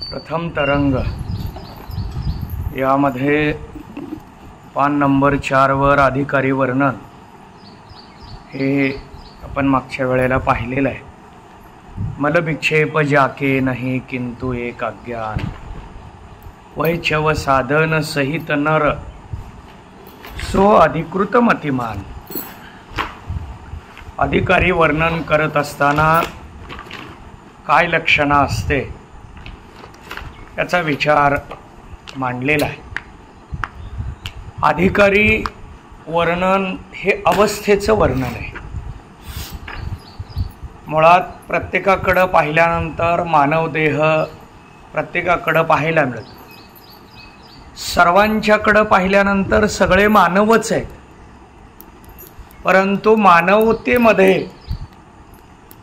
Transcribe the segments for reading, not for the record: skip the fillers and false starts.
प्रथम तरंग यामध्ये पान नंबर 4 वर अधिकारी वर्णन हे आपण मागच्या वेळेला पाहिलेलं आहे. मलविक्षेप जाके नहीं किंतु एक अज्ञान वैचव साधन सहित नर सो अधिकृत मतिमान. अधिकारी वर्णन करत असताना काय लक्षणं असते याचा विचार मांडलेला आहे. अधिकारी वर्णन हे अवस्थेचं वर्णन आहे. मुळात प्रत्येकाकडं पाहिल्यानंतर मानव देह प्रत्येकाकडं पाहायला मिळतो. सर्वांच्याकडं पाहिल्यानंतर सगळे मानवच आहेत, परंतु मानवतेमध्ये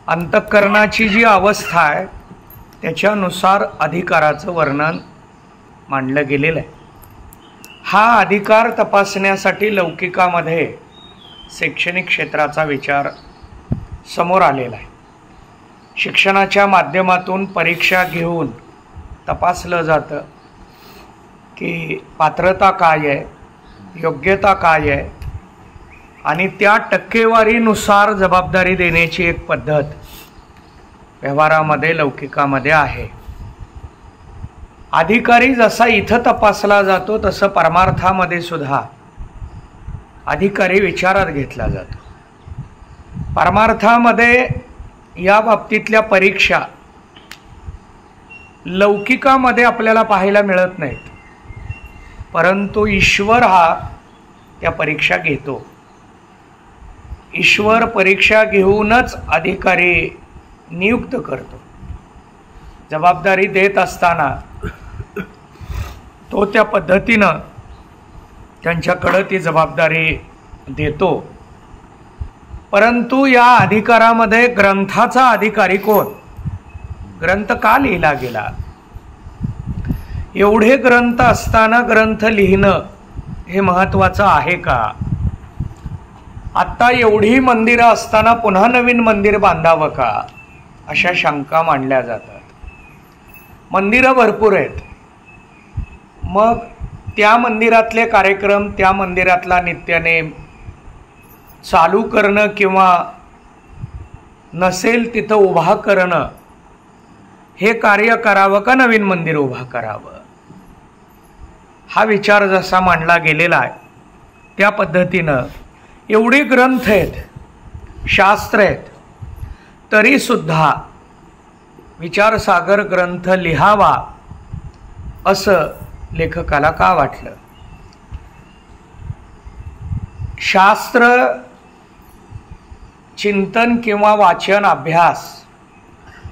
अंतःकरणाची जी अवस्था आहे त्याच्यानुसार अधिकाराचं वर्णन मांडलं गेलेलं आहे. हा अधिकार तपासण्यासाठी लौकिकामध्ये शैक्षणिक क्षेत्राचा विचार समोर आलेला आहे. शिक्षणाच्या माध्यमातून परीक्षा घेऊन तपासलं जातं की पात्रता काय आहे, योग्यता काय आहे, आणि त्या टक्केवारीनुसार जबाबदारी देण्याची एक पद्धत व्यवहारामध्ये लौकिकामध्ये आहे. अधिकारी जसा इथं तपासला जातो तसं परमार्थामध्ये सुद्धा अधिकारी विचारात घेतला जातो. परमार्थामध्ये या बाबतीतल्या परीक्षा लौकिकामध्ये आपल्याला पाहायला मिळत नाहीत, परंतु ईश्वर हा त्या परीक्षा घेतो. ईश्वर परीक्षा घेऊनच अधिकारी नियुक्त करतो. जबाबदारी देत असताना तो त्या पद्धतीनं त्यांच्याकडं ती जबाबदारी देतो. परंतु या अधिकारामध्ये ग्रंथाचा अधिकारी कोण, ग्रंथ का लिहिला गेला, एवढे ग्रंथ असताना ग्रंथ लिहिणं हे महत्त्वाचं आहे का? आत्ता एवढी मंदिरं असताना पुन्हा नवीन मंदिर बांधावं का, अशा शंका मांडल्या जातात. मंदिरं भरपूर आहेत, मग त्या मंदिरातले कार्यक्रम, त्या मंदिरातला नित्यनेम चालू करणं किंवा नसेल तिथं उभा करणं हे कार्य करावं का नवीन मंदिर उभा करावं, हा विचार जसा मांडला गेलेला आहे त्या पद्धतीनं एवढे ग्रंथ आहेत, शास्त्र आहेत, तरीसुद्धा विचारसागर ग्रंथ लिहावा असं लेखकाला का वाटलं? शास्त्र चिंतन किंवा वाचन अभ्यास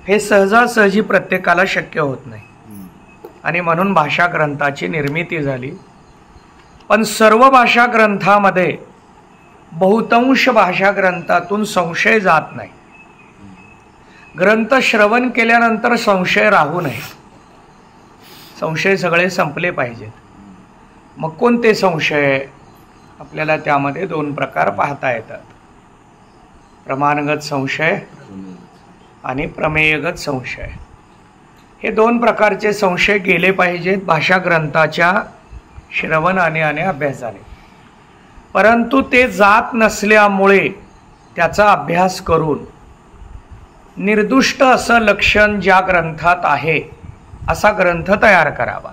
हे सहजासहजी प्रत्येकाला शक्य होत नाही, आणि म्हणून भाषा ग्रंथाची निर्मिती झाली. पण सर्व भाषा ग्रंथामध्ये बहुतांश भाषा ग्रंथातून संशय जात नाही. ग्रंथ श्रवण केल्यानंतर संशय राहू नये, संशय सगळे संपले पाहिजेत. मग कोणते संशय? आपल्याला त्यामध्ये 2 प्रकार पाहता येतात, प्रमाणगत संशय आणि प्रमेयगत संशय. हे 2 प्रकारचे संशय गेले पाहिजेत भाषा ग्रंथाच्या श्रवणाने आणि अभ्यासाने. परंतु ते जात नसल्यामुळे त्याचा अभ्यास करून निर्दुष्ट असं लक्षण ज्या ग्रंथात आहे असा ग्रंथ तयार करावा,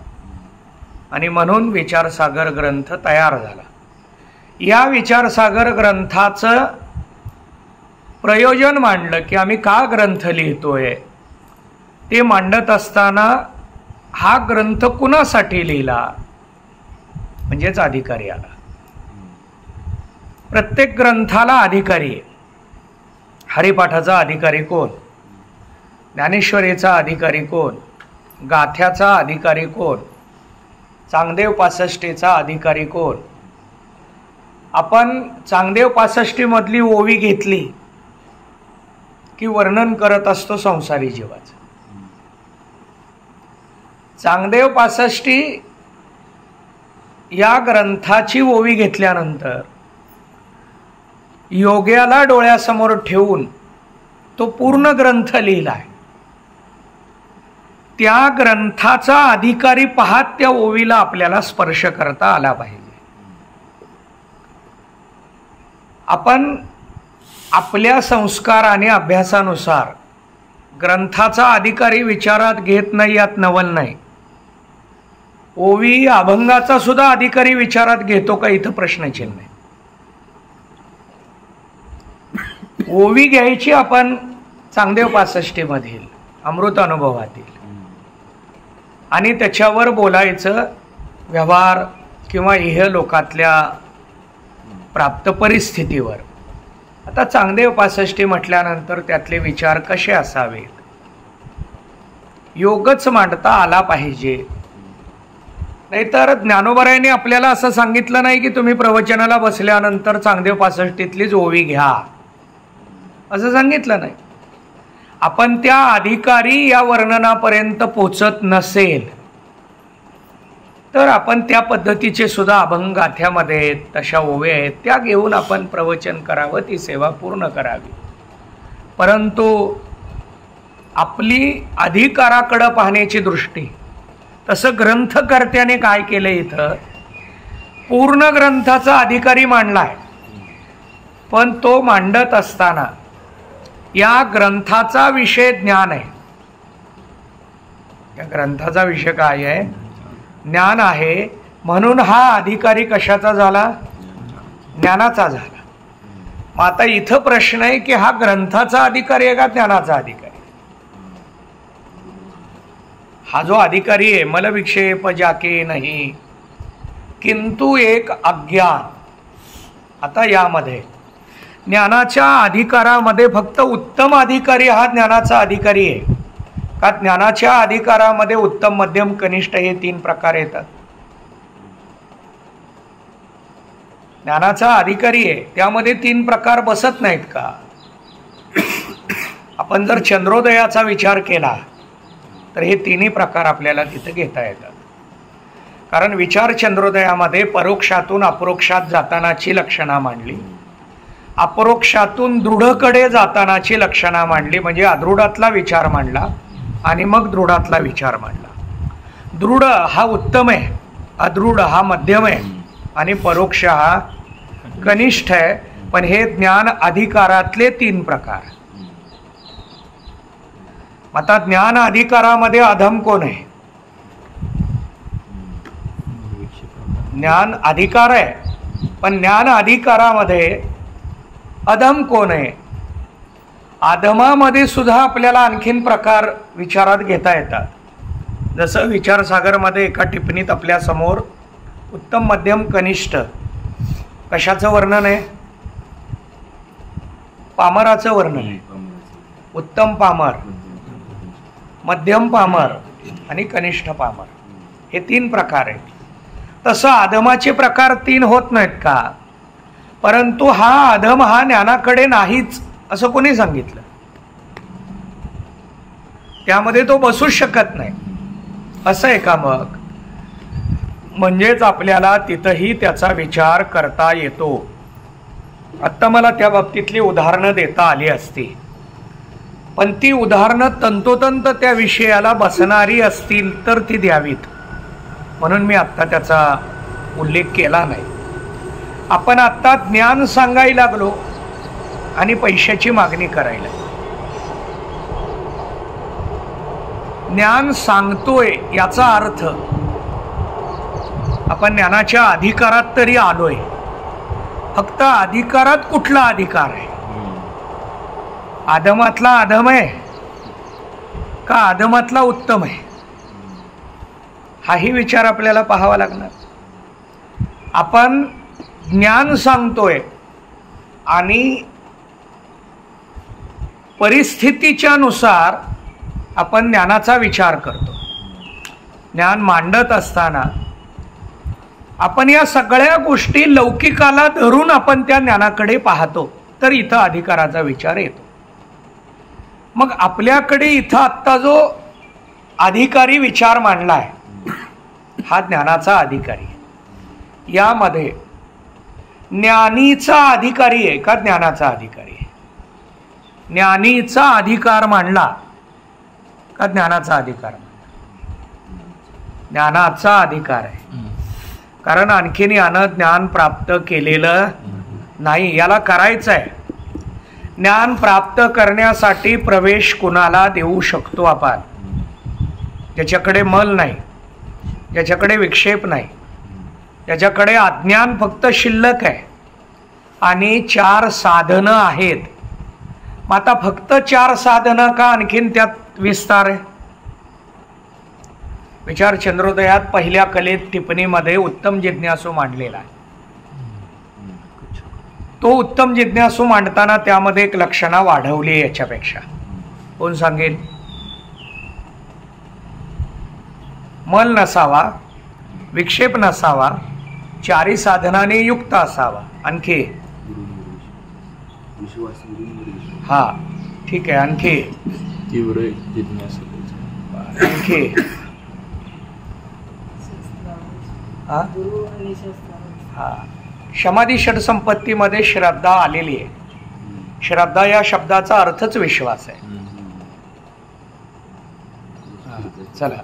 आणि म्हणून विचारसागर ग्रंथ तयार झाला. या विचारसागर ग्रंथाचं प्रयोजन मांडलं की आम्ही का ग्रंथ लिहितोय, ते मांडत असताना हा ग्रंथ कुणासाठी लिहिला, म्हणजेच अधिकारी आला. प्रत्येक ग्रंथाला अधिकारी आहे. हरिपाठाचा अधिकारी कोण, ज्ञानेश्वरीचा अधिकारी कोण, गाथ्याचा अधिकारी कोण, चांगदेव पासष्टीचा अधिकारी कोण. आपण चांगदेव पासष्टीमधली ओवी घेतली की वर्णन करत असतो संसारी जीवाचं. चांगदेव पासष्टी या ग्रंथाची ओवी घेतल्यानंतर योग्याला डोळ्यासमोर ठेवून तो पूर्ण ग्रंथ लिहिला आहे. त्या ग्रंथाचा अधिकारी पाहत त्या ओवीला आपल्याला स्पर्श करता आला पाहिजे. आपण आपल्या संस्कार आणि अभ्यासानुसार ग्रंथाचा अधिकारी विचारात घेत नाही, यात नवल नाही. ओवी अभंगाचा सुद्धा अधिकारी विचारात घेतो का, इथं प्रश्नचिन्ह आहे. ओवी घ्यायची आपण चांगदेव 65 मधील अमृत अनुभवातील आणि त्याच्यावर बोलायचं व्यवहार किंवा इहलोकातल्या प्राप्त परिस्थितीवर. आता चांगदेव 65 म्हटल्यानंतर त्यातले विचार कसे असावेत, योगच मांडता आला पाहिजे. नाहीतर ज्ञानोबरायांनी आपल्याला असं सांगितलं नाही की तुम्ही प्रवचनाला बसल्यानंतर चांगदेव 65तलीच ओवी घ्या, असं सांगितलं नाही. आपण त्या अधिकारी या वर्णनापर्यंत पोचत नसेल तर आपण त्या पद्धतीचे सुद्धा अभंग गाथ्यामध्ये तशा ओव्या आहेत त्या घेऊन आपण प्रवचन करावं, ती सेवा पूर्ण करावी. परंतु आपली अधिकाराकडे पाहण्याची दृष्टी, तसं ग्रंथकर्त्याने काय केलं, इथं पूर्ण ग्रंथाचा अधिकारी मांडलाय. पण तो मांडत असताना या ग्रंथाचा विषय ज्ञान आहे. या ग्रंथाचा विषय काय आहे, ज्ञान आहे. म्हणून हा अधिकारी कशाचा झाला, ज्ञानाचा झाला. मग आता इथं प्रश्न आहे की हा ग्रंथाचा अधिकारी आहे का ज्ञानाचा अधिकारी. हा जो अधिकारी आहे, मल विक्षेप जाके नाही किंतु एक अज्ञान. आता यामध्ये ज्ञानाच्या अधिकारामध्ये फक्त उत्तम अधिकारी हा ज्ञानाचा अधिकारी आहे का, ज्ञानाच्या अधिकारामध्ये उत्तम, मध्यम, कनिष्ठ हे 3 प्रकार येतात. ज्ञानाचा अधिकारी आहे त्यामध्ये 3 प्रकार बसत नाहीत का. आपण जर चंद्रोदयाचा विचार केला तर हे 3ही प्रकार आपल्याला तिथे घेता येतात. कारण विचार चंद्रोदयामध्ये परोक्षातून अपरोक्षात जातानाची लक्षणा मांडली, अपरोक्षातून दृढकडे जातानाची लक्षणा मांडली, म्हणजे अदृढातला विचार मांडला आणि मग दृढातला विचार मांडला. दृढ हा उत्तम आहे, अदृढ हा मध्यम आहे आणि परोक्ष हा कनिष्ठ आहे. पण हे ज्ञान अधिकारातले 3 प्रकार. आता ज्ञान अधिकारामध्ये अधम कोण आहे, ज्ञान अधिकार आहे पण ज्ञान अधिकारामध्ये अधम कोण आहे. अधमामध्ये सुद्धा आपल्याला आणखीन प्रकार विचारात घेता येतात. जसं विचारसागरमध्ये एका टिप्पणीत आपल्या समोर उत्तम, मध्यम, कनिष्ठ कशाचं वर्णन आहे, पामराचं वर्णन आहे. उत्तम पामर, मध्यम पामर आणि कनिष्ठ पामर हे 3 प्रकार आहेत. तसं अधमाचे प्रकार 3 होत नाहीत का. परंतु हा अधम हा ज्ञानाकडे नाहीच असं कोणी सांगितलं, त्यामध्ये तो बसूच शकत नाही असं आहे का. मग म्हणजेच आपल्याला तिथंही त्याचा विचार करता येतो. आत्ता मला त्या बाबतीतली उदाहरणं देता आली असती, पण ती उदाहरणं तंतोतंत त्या विषयाला बसणारी असतील तर ती द्यावीत, म्हणून मी आत्ता त्याचा उल्लेख केला नाही. आपण आत्ता ज्ञान सांगायला लागलो आणि पैशाची मागणी करायला. ज्ञान सांगतोय याचा अर्थ आपण ज्ञानाच्या अधिकारात तरी आलोय. फक्त अधिकारात कुठला अधिकार आहे, आदमातला आदम आहे का आदमातला उत्तम आहे, हाही विचार आपल्याला पाहावा लागणार. आपण ज्ञान सांगतोय आणि परिस्थितीच्या नुसार आपण ज्ञानाचा विचार करतो. ज्ञान मांडत असताना आपण या सगळ्या गोष्टी लौकिकाला धरून आपण त्या ज्ञानाकडे पाहतो, तर इथं अधिकाराचा विचार येतो. मग आपल्याकडे इथं आत्ता जो अधिकारी विचार मांडलाय हा ज्ञानाचा अधिकारी. यामध्ये ज्ञानीचा अधिकारी आहे का ज्ञानाचा अधिकारी आहे, ज्ञानीचा अधिकार मांडला का ज्ञानाचा अधिकार मांडला. ज्ञानाचा अधिकार आहे. कारण आणखीन यानं ज्ञान प्राप्त केलेलं नाही, याला करायचं आहे. ज्ञान प्राप्त करण्यासाठी प्रवेश कुणाला देऊ शकतो आपण? ज्याच्याकडे मल नाही, ज्याच्याकडे विक्षेप नाही, ज्याच्याकडे अज्ञान फक्त शिल्लक आहे आणि 4 साधनं आहेत. मग आता फक्त 4 साधनं का आणखीन त्यात विस्तार आहे? विचार चंद्रोदयात पहिल्या कलेत टिप्पणीमध्ये उत्तम जिज्ञासू मांडलेला आहे. तो उत्तम जिज्ञासू मांडताना त्यामध्ये एक लक्षणा वाढवली आहे याच्यापेक्षा. कोण सांगेल? मल नसावा, विक्षेप नसावा, 4 साधनाने युक्त असावा. आणखी? हा ठीक आहे. आणखी? तीव्र जिज्ञासा. आणखी? हा समाधी षडसंपत्तीमध्ये श्रद्धा आलेली आहे. श्रद्धा या शब्दाचा अर्थच विश्वास आहे. चला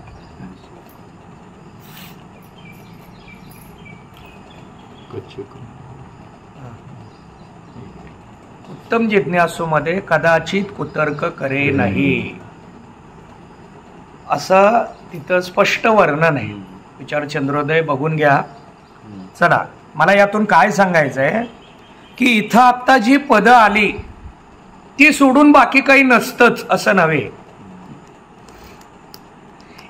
उत्तम जिज्ञासूमध्ये कदाचित कुतर्क करे नाही असं तिथं स्पष्ट वर्णन आहे. विचार चंद्रोदय बघून घ्या. चला मला यातून काय सांगायचं आहे की इथं आत्ता जी पदं आली ती सोडून बाकी काही नसतंच असं नव्हे.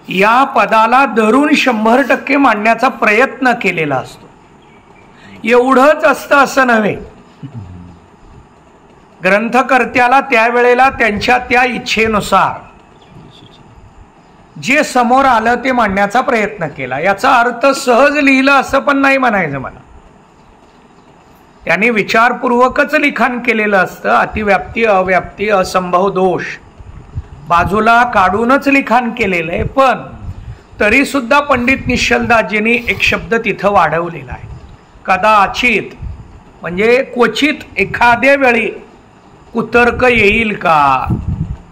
या पदाला धरून 100% मांडण्याचा प्रयत्न केलेला असतो. एवढंच असतं असं नव्हे. ग्रंथकर्त्याला त्यावेळेला त्यांच्या त्या इच्छेनुसार जे समोर आलं ते मांडण्याचा प्रयत्न केला. याचा अर्थ सहज लिहिलं असं पण नाही म्हणायचं मला. त्यांनी विचारपूर्वकच लिखाण केलेलं असतं. अतिव्याप्ती, अव्याप्ती, असंभव दोष बाजूला काढूनच लिखाण केलेलं आहे. पण तरी सुद्धा पंडित निश्चलदासजींनी एक शब्द तिथं वाढवलेला आहे. कदाचित म्हणजे क्वचित एखाद्या वेळी कुतर्क येईल का?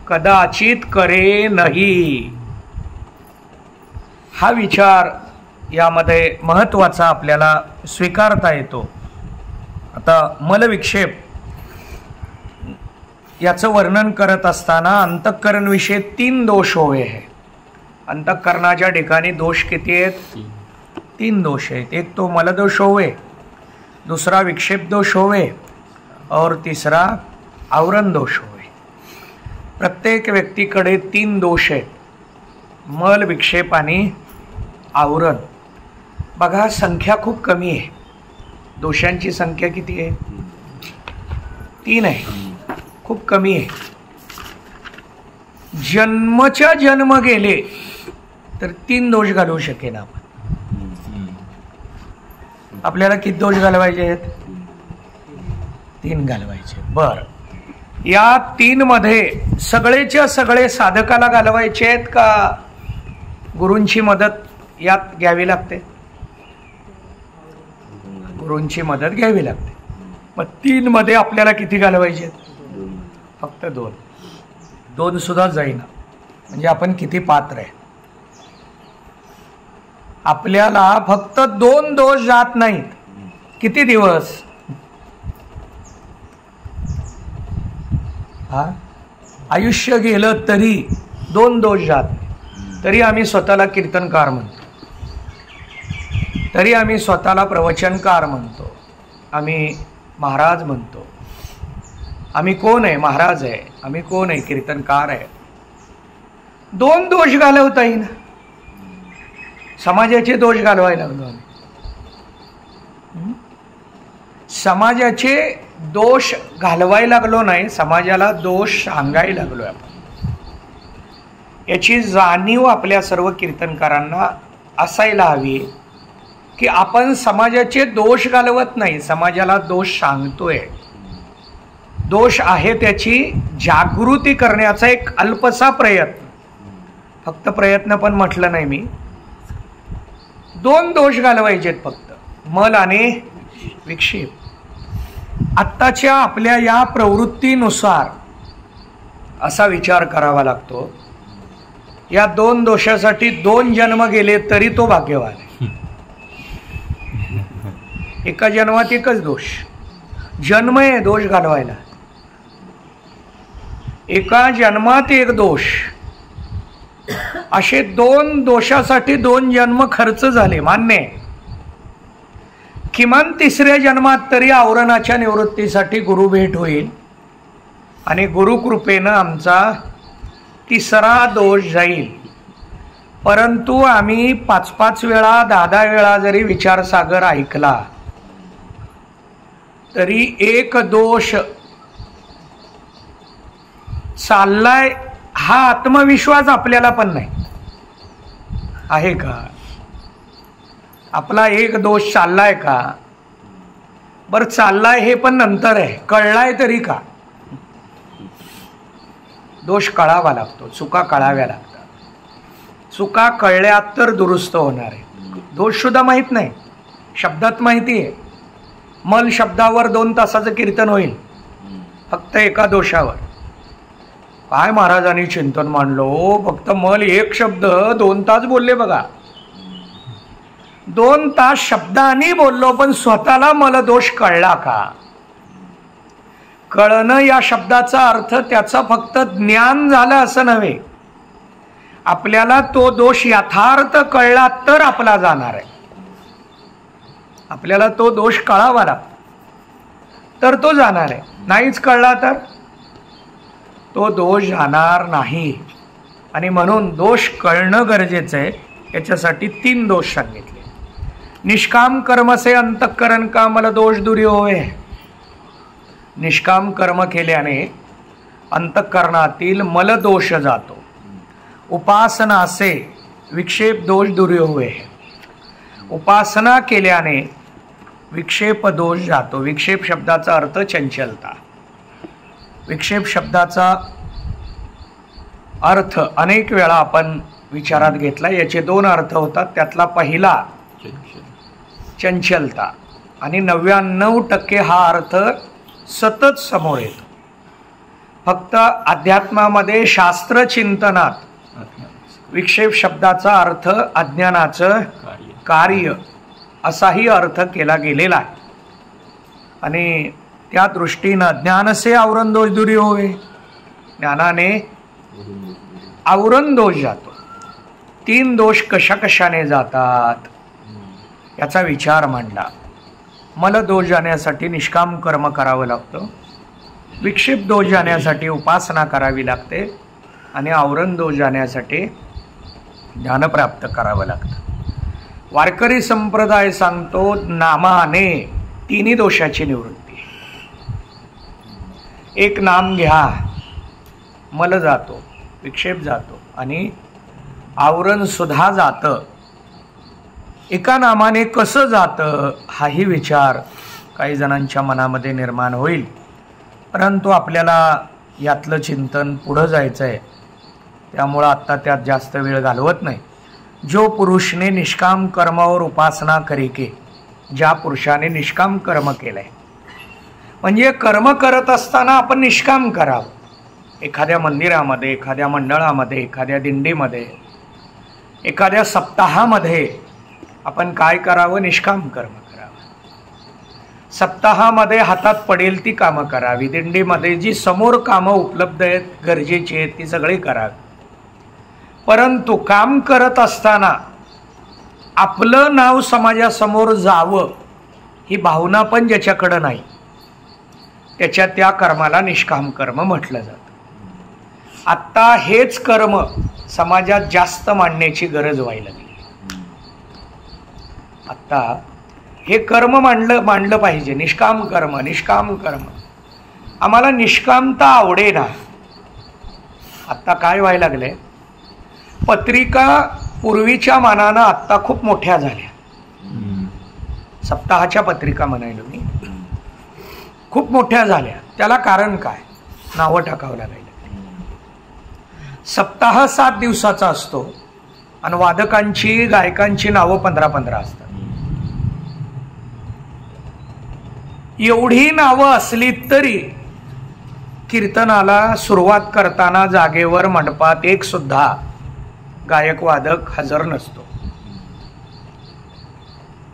कदाचित करे नाही. हा विचार यामध्ये महत्त्वाचा आपल्याला स्वीकारता येतो. आता मलविक्षेप याचं वर्णन करत असताना अंतःकरणविषयी 3 दोष होवे आहे. अंतःकरणाच्या ठिकाणी दोष किती आहेत? 3 दोष आहेत. एक तो मलदोष होवे, दूसरा विक्षेप दोष होवे और तीसरा आवरण दोष होवे. प्रत्येक व्यक्तीकडे 3 दोष आहेत. मल, विक्षेप आणि आवरण. बघा संख्या खूप कमी आहे. दोषांची संख्या किती आहे? 3 आहे. खूप कमी आहे. जन्मच्या जन्म गेले तर 3 दोष घालवू शकेन आपण. आपल्याला किती दोष घालवायचे आहेत? 3 घालवायचे. बर, या 3 मध्ये सगळेच्या सगळे साधकाला घालवायचे आहेत का गुरूंची मदत यात घ्यावी लागते? गुरूंची मदत घ्यावी लागते. मग 3 मध्ये आपल्याला किती घालवायचे आहेत? फक्त 2. 2 सुद्धा जाईना. म्हणजे आपण किती पात्र आहे? आपल्याला फक्त 2 दोष जात नाहीत. किती दिवस? आयुष्य गेलं तरी 2 दोष जात नाही. तरी आम्ही स्वतःला कीर्तनकार म्हणतो, तरी आम्ही स्वतःला प्रवचनकार म्हणतो, आम्ही महाराज म्हणतो. आम्ही कोण आहे? महाराज आहे. आम्ही कोण आहे? कीर्तनकार आहे. 2 दोष घालवता येईल. समाजाचे दोष घालवायला लागलो आम्ही. समाजाचे दोष घालवायला लागलो नाही, समाजाला दोष सांगायला लागलोय आपण. याची जाणीव आपल्या सर्व कीर्तनकारांना असायला हवी की आपण समाजाचे दोष घालवत नाही, समाजाला दोष सांगतोय. दोष आहे त्याची जागृती करण्याचा एक अल्पसा प्रयत्न. फक्त प्रयत्न पण म्हटलं नाही मी. 2 दोष घालवायचे फक्त, मल आणि विक्षेप. आत्ताच्या आपल्या या प्रवृत्तीनुसार असा विचार करावा लागतो या 2 दोषासाठी 2 जन्म गेले तरी तो भाग्यवान आहे. एका जन्मात एकच दोष, जन्म आहे दोष घालवायला. एका जन्मात एक दोष, असे 2 दोषासाठी 2 जन्म खर्च झाले, मान्य आहे. किमान 3ऱ्या जन्मात तरी आवरणाच्या निवृत्तीसाठी गुरु भेट होईल आणि गुरुकृपेनं आमचा 3रा दोष जाईल. परंतु आम्ही 5-5 वेळा 10-10 वेळा जरी विचारसागर ऐकला तरी एक दोष चाललाय हा आत्मविश्वास आपल्याला पण नाही आहे का? आपला एक दोष चाललाय का? बरं चाललाय हे पण नंतर आहे, कळलाय तरी का? दोष कळावा लागतो, चुका कळाव्या लागतात. चुका कळल्या तर दुरुस्त होणार आहे. दोष सुद्धा माहीत नाही, शब्दात माहिती आहे. मल शब्दावर 2 तासाचं कीर्तन होईल फक्त एका दोषावर. काय महाराजांनी चिंतन मांडलो, फक्त मल एक शब्द 2 तास बोलले बघा. 2 तास शब्दाने बोललो, पण स्वतःला मला दोष कळला का? कळणं या शब्दाचा अर्थ त्याचा फक्त ज्ञान झालं असं नव्हे. आपल्याला तो दोष यथार्थ कळला तर आपला जाणार आहे. आपल्याला तो दोष कळावा लागतो तर तो जाणार आहे. नाहीच कळला तर तो दोष जाणार नाही. आणि म्हणून दोष कळणं गरजेचं आहे. याच्यासाठी 3 दोष सांगितले. निष्काम कर्म से अंतःकरण का मल दोष दूरी होय. निष्काम कर्म केल्याने अंतःकरणातील मल दोष जातो. उपासना से विक्षेप दोष दूरी होय. उपासना केल्याने विक्षेप दोष जातो. विक्षेप शब्दाचा अर्थ चंचलता. विक्षेप शब्दाचा अर्थ अनेक वेळा आपण विचारात घेतला. याचे 2 अर्थ होतात. त्यातला पहिला चंचलता आणि 99% हा अर्थ सतत समोर येतो. फक्त अध्यात्मामध्ये शास्त्र चिंतनात विक्षेप शब्दाचा अर्थ अज्ञानाचं कार्य असाही अर्थ केला गेलेला आहे. आणि त्या दृष्टीनं ज्ञानसे आवरण दोष दूरी होवे. ज्ञानाने आवरण दोष जातो. 3 दोष कशा कशाने जातात याचा विचार मांडला. मल दोष जाण्यासाठी निष्काम कर्म करावं लागतं. विक्षेप दोष जाण्यासाठी उपासना करावी लागते. आणि आवरण दोष जाण्यासाठी ज्ञान प्राप्त करावं लागतं. वारकरी संप्रदाय सांगतो नामाने 3 दोषाची निवृत्ती. एक नाम घ्या, मल जातो, विक्षेप जातो आणि आवरण सुद्धा जातं. एका नामाने कसं जातं हाही विचार काही जणांच्या मनामध्ये निर्माण होईल. परंतु आपल्याला यातलं चिंतन पुढं जायचं आहे, त्यामुळं आत्ता त्यात जास्त वेळ घालवत नाही. जो पुरुषने निष्काम कर्मावर उपासना करी के, ज्या पुरुषाने निष्काम कर्म केलंय, म्हणजे कर्म करत असताना आपण निष्काम करावं. एखाद्या मंदिरामध्ये, एखाद्या मंडळामध्ये, एखाद्या दिंडीमध्ये, एखाद्या सप्ताहामध्ये आपण काय करावं? निष्काम कर्म करावं. सप्ताहामध्ये हातात पडेल ती कामं करावी. दिंडीमध्ये जी समोर कामं उपलब्ध आहेत, गरजेची आहेत, ती सगळी करावी. परंतु काम करत असताना आपलं नाव समाजासमोर जावं ही भावना पण ज्याच्याकडं नाही, त्याच्या त्या कर्माला निष्काम कर्म म्हटलं जातं. आत्ता हेच कर्म समाजात जास्त मांडण्याची गरज व्हायला लागली. आत्ता हे कर्म मांडलं पाहिजे. निष्काम कर्म, निष्काम कर्म. आम्हाला निष्कामता आवडेना. आत्ता काय व्हायला लागले, पत्रिका पूर्वीच्या मानानं आत्ता खूप मोठ्या झाल्या. सप्ताहाच्या पत्रिका म्हणायलो मी, खूप मोठ्या झाल्या. त्याला कारण काय? नावं टाकावं लागायला. सप्ताह 7 दिवसाचा असतो आणि वादकांची, गायकांची नावं 15-15 असतात. एवढी नावं असली तरी कीर्तनाला सुरुवात करताना जागेवर मंडपात एक सुद्धा गायक वादक हजर नसतो.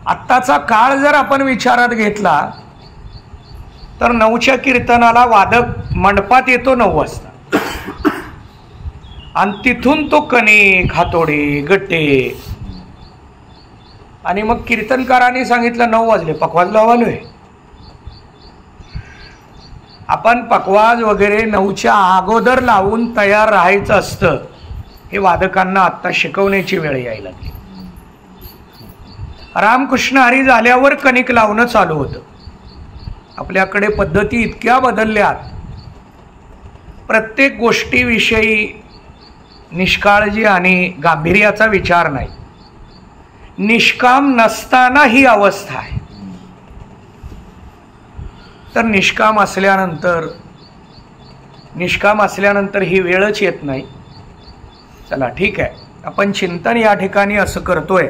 आत्ताचा काळ जर आपण विचारात घेतला तर 9च्या कीर्तनाला वादक मंडपात येतो 9 वाजता आणि तिथून तो कणिक, हातोडी, गट्टे आणि मग कीर्तनकारांनी सांगितलं 9 वाजले, पकवाज लावालोय. आपण पकवाज वगैरे 9च्या अगोदर लावून तयार राहायचं असतं. हे वादकांना आत्ता शिकवण्याची वेळ यायला लागली. रामकृष्ण हरी झाल्यावर कणिक लावणं चालू होतं. आपल्याकडे पद्धती इतक्या बदलल्यात, प्रत्येक गोष्टीविषयी निष्काळजी आणि गांभीर्याचा विचार नाही. निष्काम नसताना ही अवस्था आहे. तर निष्काम असल्यानंतर ही वेळच येत नाही. चला ठीक आहे, आपण चिंतन या ठिकाणी असं करतोय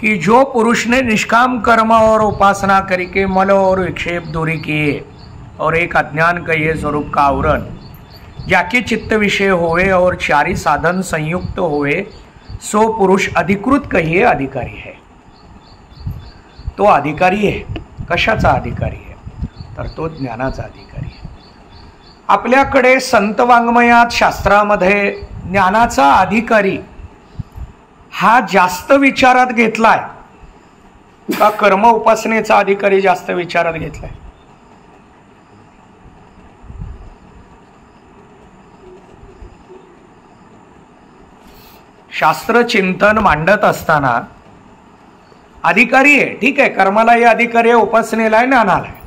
कि जो पुरुष ने निष्काम कर्म और उपासना करके मल और विक्षेप दूरी किए और एक अज्ञान कहिए स्वरूप का आवरण, जाके चित्त विषय होवे और चारी साधन संयुक्त होवे, सो पुरुष अधिकृत कहिए अधिकारी है. तो अधिकारी आहे. कशाचा अधिकारी आहे? तर तो ज्ञानाचा अधिकारी आहे. आपल्याकडे संत वाङ्मयात, शास्त्रामध्ये ज्ञानाचा अधिकारी हा जास्त विचारात घेतलाय का कर्म उपासनेचा अधिकारी जास्त विचारात घेतलाय? शास्त्र चिंतन मांडत असताना अधिकारी आहे, ठीक आहे, कर्मालाही अधिकारी आहे, उपासनेला आहे, ज्ञानाला आहे.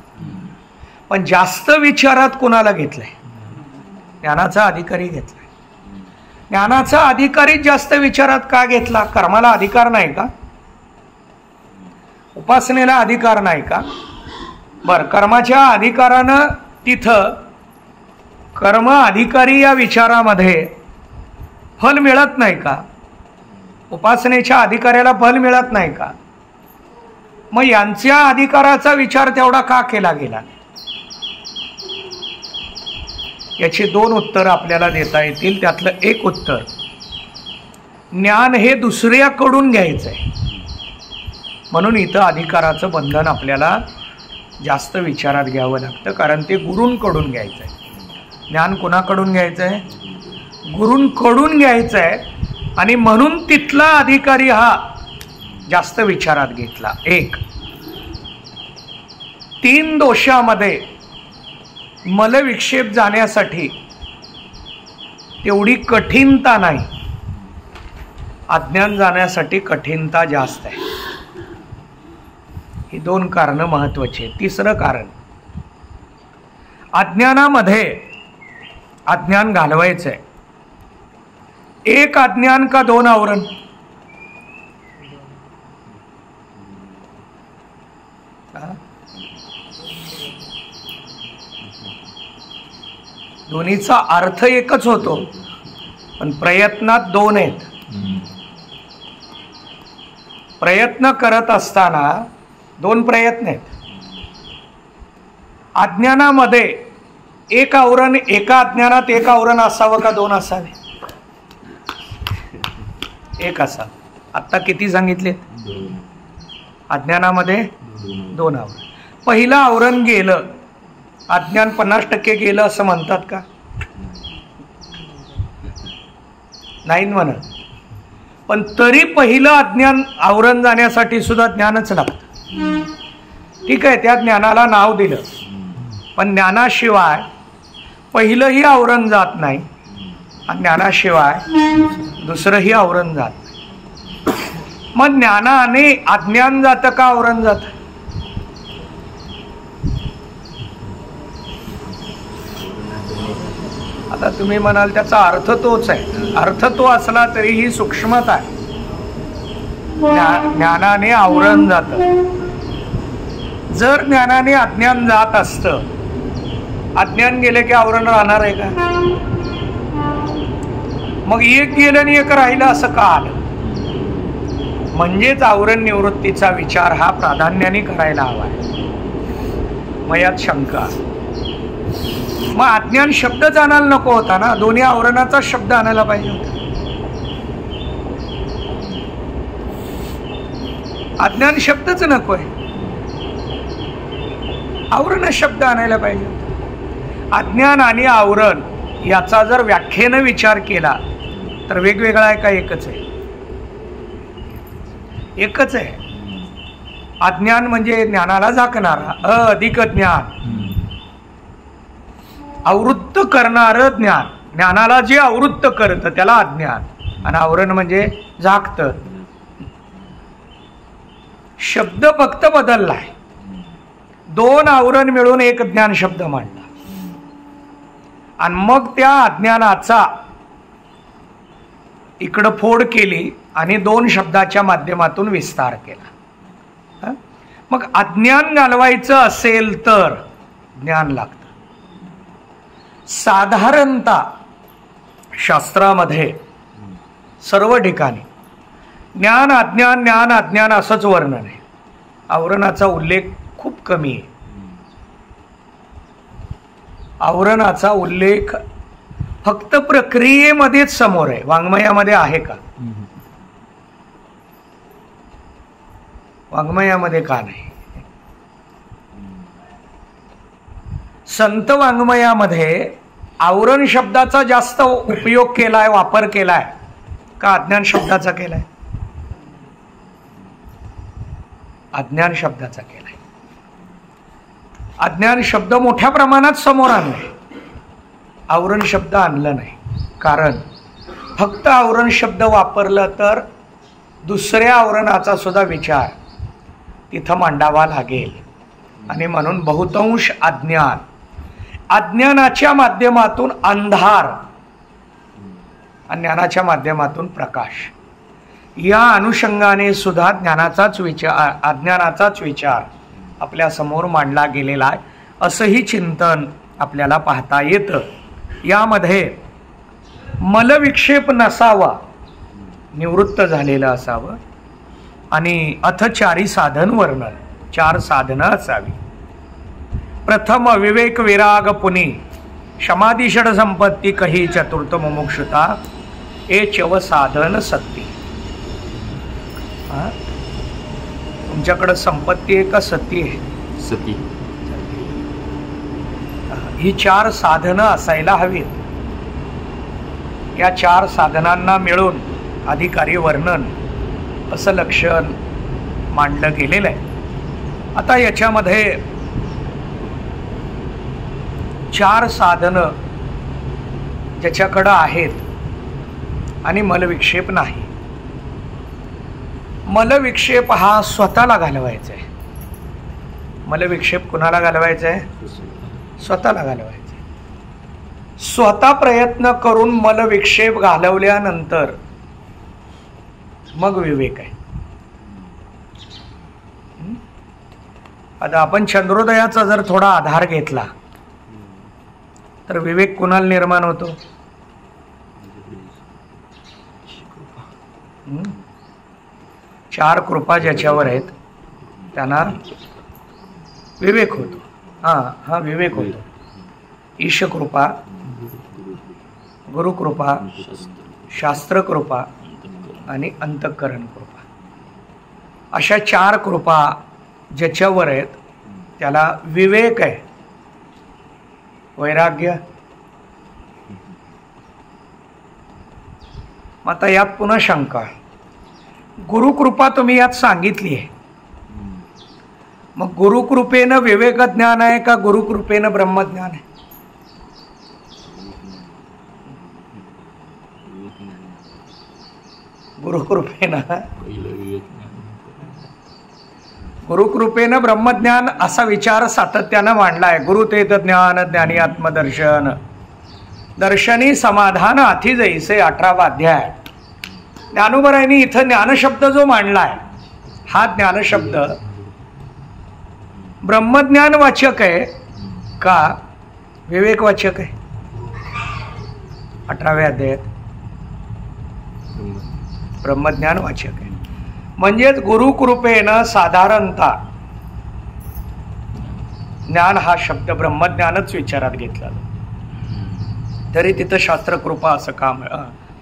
पण जास्त विचारात कुणाला घेतलंय? ज्ञानाचा अधिकारी घेतलाय. ज्ञानाचा अधिकारी जास्त विचारात का घेतला? कर्माला अधिकार नाही का? उपासनेला अधिकार नाही का? बर, कर्माच्या अधिकारानं तिथं कर्म अधिकारी या विचारामध्ये फल मिळत नाही का? उपासनेच्या अधिकाऱ्याला फल मिळत नाही का? मग यांच्या अधिकाराचा विचार तेवढा का केला गेला? याची 2 उत्तर आपल्याला देता येतील. त्यातलं एक उत्तर, ज्ञान हे दुसऱ्याकडून घ्यायचंय म्हणून इथं अधिकाराचं बंधन आपल्याला जास्त विचारात घ्यावं लागतं, कारण ते गुरूंकडून घ्यायचंय. ज्ञान कुणाकडून घ्यायचंय? गुरूंकडून घ्यायचंय आणि म्हणून तिथला अधिकारी हा जास्त विचारात घेतला. 1, 3 दोषामध्ये मलविक्षेप जाण्यासाठी तेवढी कठीणता नाही, अज्ञान जाण्यासाठी कठीणता जास्त आहे. ही 2 कारणं महत्वाची आहेत. 3रं कारण, अज्ञानामध्ये अज्ञान घालवायचंय. 1 अज्ञान का 2 आवरण? दोन्हीचा अर्थ एकच होतो, पण प्रयत्नात 2 आहेत. प्रयत्न करत असताना 2 प्रयत्न आहेत. अज्ञानामध्ये 1 आवरण, एका अज्ञानात 1 आवरण असावं का 2 असावे? 1 असावं. आत्ता किती सांगितले? 2. अज्ञानामध्ये 2 आवरण. पहिलं आवरण गेलं, अज्ञान 50% गेलं असं म्हणतात का? नाही म्हणत. पण तरी पहिलं अज्ञान आवरण जाण्यासाठी सुद्धा ज्ञानच लागतं. ठीक आहे, त्या ज्ञानाला नाव दिलं, पण ज्ञानाशिवाय पहिलंही आवरण जात नाही आणि ज्ञानाशिवाय दुसरंही आवरण जात नाही. मग ज्ञानाने अज्ञान जातं का आवरण जातं? आता तुम्ही म्हणाल त्याचा अर्थ तोच आहे. अर्थ तो असला तरीही सूक्ष्मता आहे. ज्ञानाने आवरण जातं. जर ज्ञानाने अज्ञान जात असतं, अज्ञान गेले की आवरण राहणार आहे का? मग 1 गेलं आणि 1 राहिलं असं का आलं? म्हणजेच आवरण निवृत्तीचा विचार हा प्राधान्याने करायला हवा आहे. मग यात शंका, मग अज्ञान शब्दच आणायला नको होता ना? दोन्ही आवरणाचा शब्द आणायला पाहिजे होता. अज्ञान शब्दच नकोय, आवरण शब्द आणायला पाहिजे. अज्ञान आणि आवरण याचा जर व्याख्येनं विचार केला तर वेगवेगळा आहे का एकच आहे? एकच आहे. अज्ञान म्हणजे ज्ञानाला झाकणारा अधिक ज्ञान, आवृत्त करणारं ज्ञान. ज्ञानाला जे आवृत्त करतं त्याला अज्ञान, आणि आवरण म्हणजे झाकतं. शब्द फक्त बदललाय. दोन आवरण मिळून एक ज्ञान शब्द मांडला, आणि मग त्या अज्ञानाचा इकडं फोड केली आणि दोन शब्दाच्या माध्यमातून विस्तार केला. मग अज्ञान घालवायचं असेल तर ज्ञान लागतं. साधारणतः शास्त्रामध्ये सर्व ठिकाणी ज्ञान अज्ञान ज्ञान अज्ञान असंच वर्णन आहे. आवरणाचा उल्लेख खूप कमी आहे. आवरणाचा उल्लेख फक्त प्रक्रियेमध्येच समोर आहे. वाङ्मयामध्ये आहे का? वाङ्मयामध्ये का नाही? संत वाङ्मयामध्ये आवरण शब्दाचा जास्त उपयोग केलाय, वापर केलाय का अज्ञान शब्दाचा केलाय? अज्ञान शब्दाचा केलाय. अज्ञान शब्द मोठ्या प्रमाणात समोर आणलाय, आवरण शब्द आणलं नाही. कारण फक्त आवरण शब्द वापरलं तर दुसऱ्या आवरणाचा सुद्धा विचार तिथं मांडावा लागेल. आणि म्हणून बहुतांश अज्ञान, अज्ञानाच्या माध्यमातून अंधार, ज्ञानाच्या माध्यमातून प्रकाश, या अनुषंगाने सुद्धा ज्ञानाचाच विचार, अज्ञानाचाच विचार आपल्या समोर मांडला गेलेला आहे. असंही चिंतन आपल्याला पाहता येतं. यामध्ये मलविक्षेप नसावा, निवृत्त झालेलं असावं, आणि अथचारी साधन वर्णन, 4 साधनं असावी. प्रथम विवेक विराग पुनी समाधी षड संपत्ती कही चतुर्थ मुमुक्षुता ए चव साधन सत्ती. तुमच्याकडं संपत्ती आहे का सती आहे? सती. ही 4 साधनं असायला हवीत. या 4 साधनांना मिळून अधिकारी वर्णन असं लक्षण मांडलं गेलेलं आहे. आता याच्यामध्ये 4 साधनं ज्याच्याकडं आहेत आणि मलविक्षेप नाही. मलविक्षेप हा स्वतःला घालवायचा आहे. मलविक्षेप कुणाला घालवायचा आहे? स्वतःला घालवायचा आहे. स्वतः प्रयत्न करून मलविक्षेप घालवल्यानंतर मग विवेक आहे. आता आपण चंद्रोदयाचा जर थोडा आधार घेतला तर विवेक कुणाला निर्माण होतो? 4 कृपा ज्याच्यावर आहेत त्यांना विवेक होतो. हा विवेक होतो. ईशकृपा, गुरुकृपा, शास्त्रकृपा आणि अंतःकरण कृपा, अशा 4 कृपा ज्याच्यावर आहेत त्याला विवेक आहे. वैराग्य. मग आता यात पुन्हा शंका, गुरुकृपा तुम्ही यात सांगितली आहे, मग गुरुकृपेनं विवेक ज्ञान आहे का गुरुकृपेनं ब्रह्मज्ञान आहे? गुरुकृपेनं ब्रह्मज्ञान असा विचार सातत्यानं मांडलाय. गुरु तेत ज्ञान ज्ञानी आत्मदर्शन दर्शनी समाधान अति जैसे 18वा अध्याय. ज्ञानोबरायांनी इथं ज्ञानशब्द जो मांडलाय हा ज्ञानशब्द ब्रह्मज्ञान वाचक आहे का विवेक वाचक आहे? 18व्या अध्यायात ब्रह्मज्ञान वाचक आहे. म्हणजेच गुरुकृपेनं साधारणतः ज्ञान हा शब्द ब्रह्मज्ञानच विचारात घेतला, तरी तिथं शास्त्रकृपा असं का,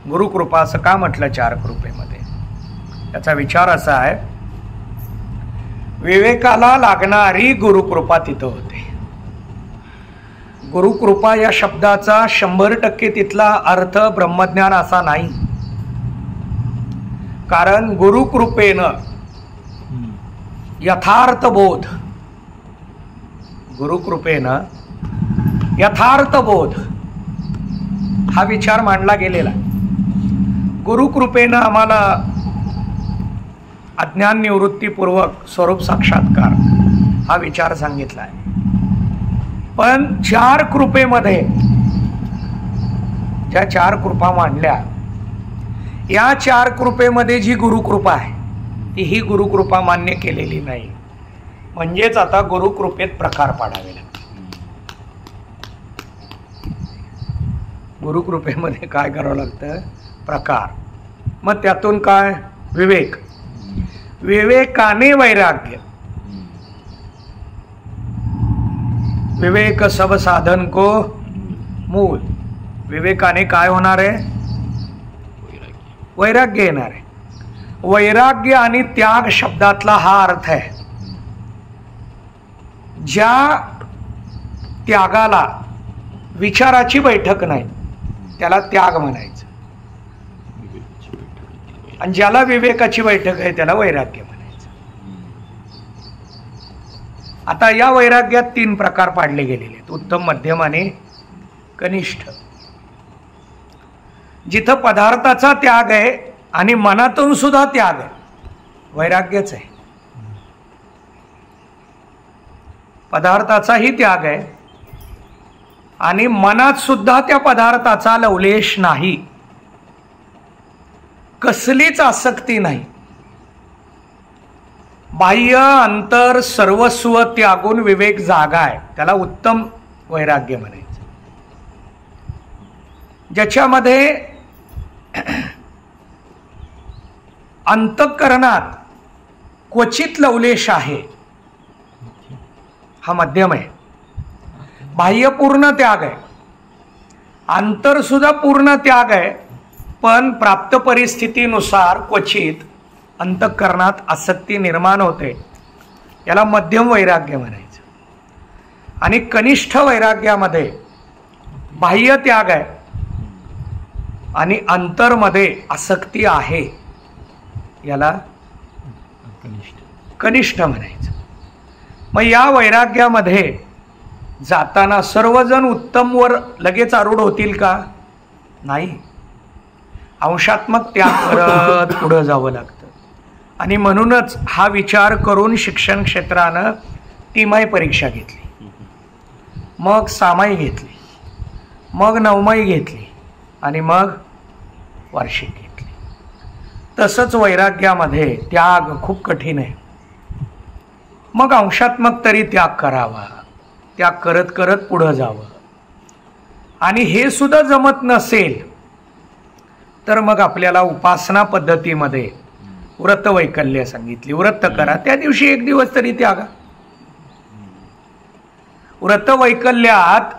गुरुकृपा असं का म्हटलं 4 कृपेमध्ये? त्याचा विचार असा आहे विवेकाला लागणारी गुरुकृपा तिथं होते. गुरुकृपा या शब्दाचा 100% तिथला अर्थ ब्रह्मज्ञान असा नाही. कारण गुरुकृपेनं यथार्थ बोध, गुरुकृपेनं यथार्थ बोध हा विचार मांडला गेलेला. गुरुकृपेनं आम्हाला अज्ञान निवृत्तीपूर्वक स्वरूप साक्षात्कार हा विचार सांगितला आहे. पण 4 कृपेमध्ये ज्या 4 कृपा मांडल्या, या 4 कृपेमध्ये जी गुरुकृपा आहे ती ही गुरुकृपा मान्य केलेली नाही. म्हणजेच आता गुरुकृपेत प्रकार पाडावे लागतात. गुरुकृपेमध्ये काय करावं लागतं? प्रकार. मग त्यातून काय? विवेक. विवेकाने वैराग्य. विवेक सब साधन को मूल. विवेकाने काय होणार आहे? वैराग्य येणार आहे. वैराग्य आणि त्याग शब्दातला हा अर्थ आहे. ज्या त्यागाला विचाराची बैठक नाही त्याला त्याग म्हणायचं, आणि ज्याला विवेकाची बैठक आहे त्याला वैराग्य म्हणायचं. आता या वैराग्यात 3 प्रकार पाडले गेलेले आहेत: उत्तम, मध्यम आणि कनिष्ठ. जिथं पदार्थाचा त्याग आहे आणि मनातून सुद्धा त्याग आहे, वैराग्यच आहे. पदार्थाचाही त्याग आहे आणि मनात सुद्धा त्या पदार्थाचा लवलेश नाही, कसलीच आसक्ती नाही. बाह्य अंतर सर्वस्व त्यागून विवेक जागा आहे, त्याला उत्तम वैराग्य म्हणायचं. ज्याच्यामध्ये अंतःकरणात क्वचित लवलेश आहे, हा मध्यम आहे. बाह्य पूर्ण त्याग आहे, अंतर सुद्धा पूर्ण त्याग आहे, पण प्राप्त परिस्थितीनुसार क्वचित अंतःकरणात आसक्ती निर्माण होते, याला मध्यम वैराग्य म्हणायचं. आणि कनिष्ठ वैराग्यामध्ये बाह्य त्याग आहे आणि अंतरमध्ये आसक्ती आहे, याला कनिष्ठ म्हणायचं. मग या वैराग्यामध्ये जाताना सर्वजण उत्तमवर लगेच आरूढ होतील का? नाही. अंशात्मक त्याग करत पुढं जावं लागतं. आणि म्हणूनच हा विचार करून शिक्षण क्षेत्रानं तिमाही परीक्षा घेतली, मग सामाई घेतली, मग नवमाई घेतली आणि मग वार्षिक घेतली. तसंच वैराग्यामध्ये त्याग खूप कठीण आहे. मग अंशात्मक तरी त्याग करावा, त्याग करत करत पुढं जावं. आणि हे सुद्धा जमत नसेल तर मग आपल्याला उपासना पद्धतीमध्ये व्रतवैकल्य सांगितली. व्रत करा, त्या दिवशी 1 दिवस तरी त्यागा. व्रतवैकल्यात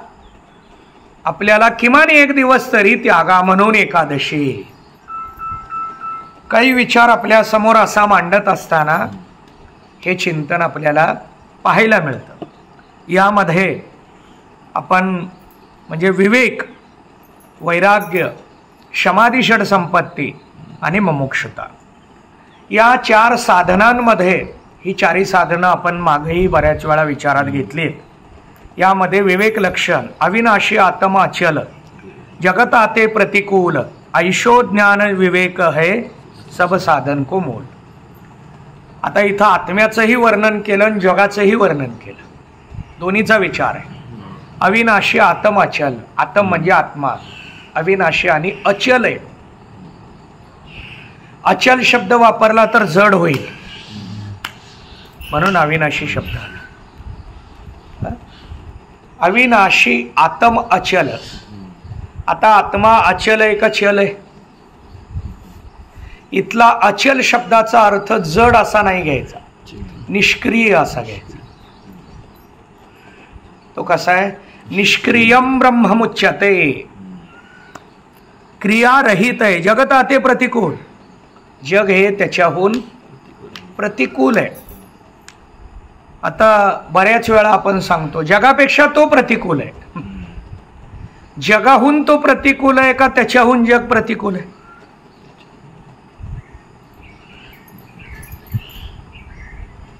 आपल्याला किमान 1 दिवस तरी त्यागा, म्हणून एकादशी. काही विचार आपल्या समोर असा मांडत असताना हे चिंतन आपल्याला पाहायला मिळतं. यामध्ये आपण म्हणजे विवेक, वैराग्य, समाधी, षड संपत्ती आणि मुमुक्षुता या 4 साधनांमध्ये ही 4ही साधनं आपण मागेही बऱ्याच वेळा विचारात घेतलीत. यामध्ये विवेक लक्षण, अविनाशी आत्मा अचल, जगत आते प्रतिकूल, ऐशो ज्ञान विवेक है सब साधन को मूल. आता इथं आत्म्याचंही वर्णन केलं आणि जगाचंही वर्णन केलं, दोन्हीचा विचार आहे. अविनाशी आत्म अचल, आत्म म्हणजे आत्मा, अविनाशी आणि अचल आहे. अचल शब्द वापरला तर जड होईल, म्हणून अविनाशी शब्द आला. अविनाशी आत्म अचल. आता आत्मा अचल आहे का चल आहे? इथला अचल शब्दाचा अर्थ जड असा नाही घ्यायचा, निष्क्रिय असा घ्यायचा. तो कसा आहे? निष्क्रियम ब्रह्ममुच्यते, क्रिया रहित आहे. जगत आते प्रतिकूल, जग हे त्याच्याहून प्रतिकूल आहे. आता बऱ्याच वेळा आपण सांगतो जगापेक्षा तो प्रतिकूल आहे. जगाहून तो प्रतिकूल आहे का त्याच्याहून जग प्रतिकूल आहे?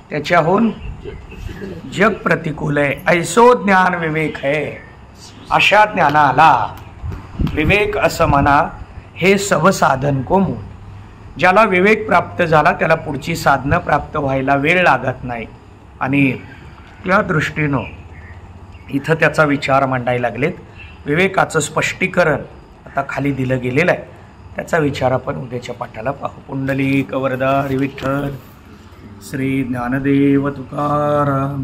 त्याच्याहून जग प्रतिकूल आहे. ऐसो ज्ञान विवेक है, अशा ज्ञानाला विवेक असं म्हणा. हे सवसाधन को मूळ. ज्याला विवेक प्राप्त झाला त्याला पुढची साधनं प्राप्त व्हायला वेळ लागत नाही. आणि त्या दृष्टीनं इथं त्याचा विचार मांडायला लागलेत. विवेकाचं स्पष्टीकरण आता खाली दिलं गेलेलं आहे. त्याचा विचार आपण उद्याच्या पाठाला पाहू. पुंडलिक वरदा हरी विठ्ठल. श्री ज्ञानदेव तुकाराम.